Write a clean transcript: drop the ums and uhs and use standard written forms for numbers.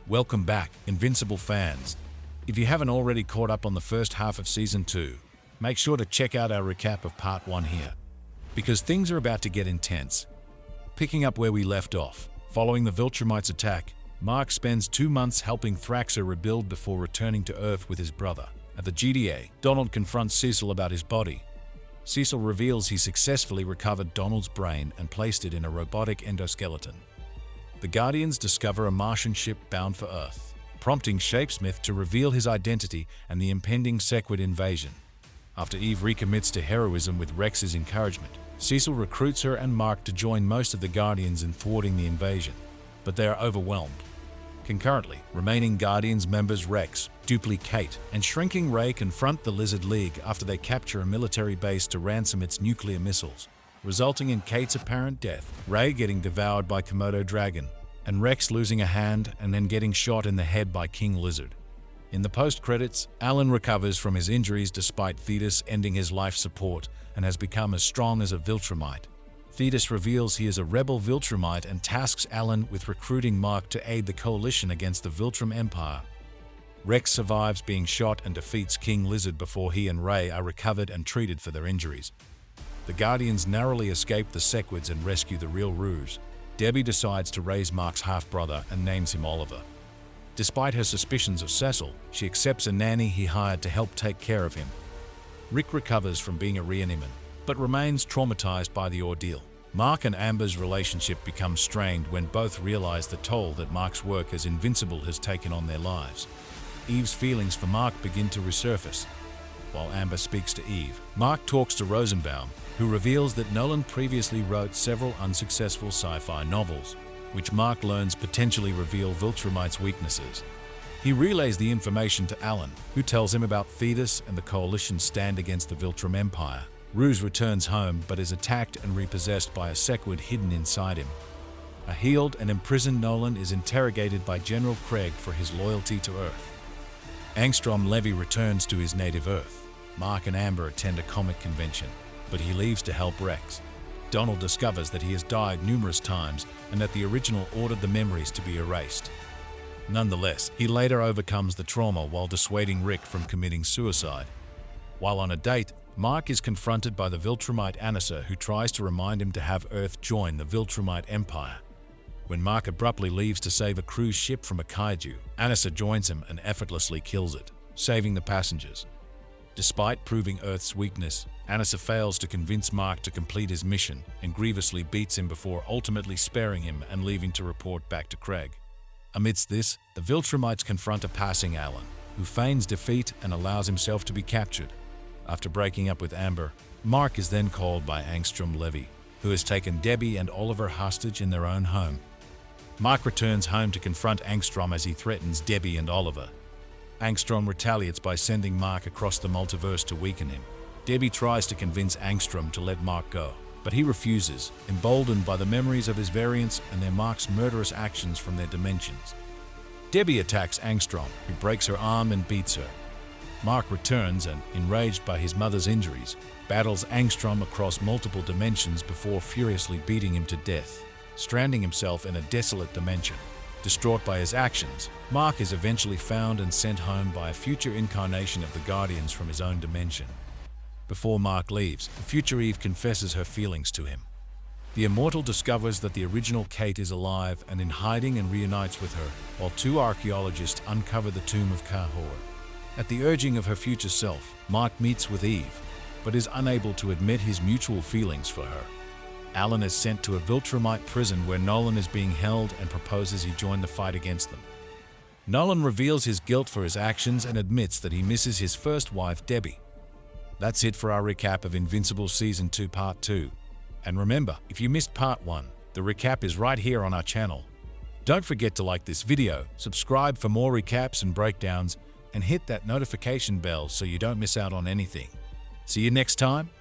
Welcome back, Invincible fans. If you haven't already caught up on the first half of Season 2, make sure to check out our recap of Part 1 here, because things are about to get intense. Picking up where we left off, following the Viltrumite's attack, Mark spends 2 months helping Thraxa rebuild before returning to Earth with his brother. At the GDA, Donald confronts Cecil about his body. Cecil reveals he successfully recovered Donald's brain and placed it in a robotic endoskeleton. The Guardians discover a Martian ship bound for Earth, prompting Shapesmith to reveal his identity and the impending Sequid invasion. After Eve recommits to heroism with Rex's encouragement, Cecil recruits her and Mark to join most of the Guardians in thwarting the invasion, but they are overwhelmed. Concurrently, remaining Guardians members Rex, Duplicate, and Shrinking Ray confront the Lizard League after they capture a military base to ransom its nuclear missiles, resulting in Kate's apparent death, Ray getting devoured by Komodo Dragon, and Rex losing a hand and then getting shot in the head by King Lizard. In the post-credits, Alan recovers from his injuries despite Thetis ending his life support and has become as strong as a Viltrumite. Thetis reveals he is a rebel Viltrumite and tasks Alan with recruiting Mark to aid the coalition against the Viltrum Empire. Rex survives being shot and defeats King Lizard before he and Ray are recovered and treated for their injuries. The Guardians narrowly escape the Sequids and rescue the real Rouge. Debbie decides to raise Mark's half-brother and names him Oliver. Despite her suspicions of Cecil, she accepts a nanny he hired to help take care of him. Rick recovers from being a reaniman, but remains traumatized by the ordeal. Mark and Amber's relationship becomes strained when both realize the toll that Mark's work as Invincible has taken on their lives. Eve's feelings for Mark begin to resurface. While Amber speaks to Eve, Mark talks to Rosenbaum, who reveals that Nolan previously wrote several unsuccessful sci-fi novels, which Mark learns potentially reveal Viltrumite's weaknesses. He relays the information to Alan, who tells him about Thetis and the Coalition's stand against the Viltrum Empire. Rouge returns home but is attacked and repossessed by a Sequid hidden inside him. A healed and imprisoned Nolan is interrogated by General Craig for his loyalty to Earth. Angstrom Levy returns to his native Earth. Mark and Amber attend a comic convention, but he leaves to help Rex. Donald discovers that he has died numerous times and that the original ordered the memories to be erased. Nonetheless, he later overcomes the trauma while dissuading Rick from committing suicide. While on a date, Mark is confronted by the Viltrumite Anissa, who tries to remind him to have Earth join the Viltrumite Empire. When Mark abruptly leaves to save a cruise ship from a kaiju, Anissa joins him and effortlessly kills it, saving the passengers. Despite proving Earth's weakness, Anissa fails to convince Mark to complete his mission and grievously beats him before ultimately sparing him and leaving to report back to Craig. Amidst this, the Viltrumites confront a passing Alan, who feigns defeat and allows himself to be captured. After breaking up with Amber, Mark is then called by Angstrom Levy, who has taken Debbie and Oliver hostage in their own home. Mark returns home to confront Angstrom as he threatens Debbie and Oliver. Angstrom retaliates by sending Mark across the multiverse to weaken him. Debbie tries to convince Angstrom to let Mark go, but he refuses, emboldened by the memories of his variants and their Mark's murderous actions from their dimensions. Debbie attacks Angstrom, who breaks her arm and beats her. Mark returns and, enraged by his mother's injuries, battles Angstrom across multiple dimensions before furiously beating him to death, stranding himself in a desolate dimension. Distraught by his actions, Mark is eventually found and sent home by a future incarnation of the Guardians from his own dimension. Before Mark leaves, the future Eve confesses her feelings to him. The Immortal discovers that the original Kate is alive and in hiding and reunites with her, while 2 archaeologists uncover the tomb of Kahor. At the urging of her future self, Mark meets with Eve, but is unable to admit his mutual feelings for her. Alan is sent to a Viltrumite prison where Nolan is being held and proposes he join the fight against them. Nolan reveals his guilt for his actions and admits that he misses his first wife, Debbie. That's it for our recap of Invincible Season 2 Part 2. And remember, if you missed Part 1, the recap is right here on our channel. Don't forget to like this video, subscribe for more recaps and breakdowns, and hit that notification bell so you don't miss out on anything. See you next time.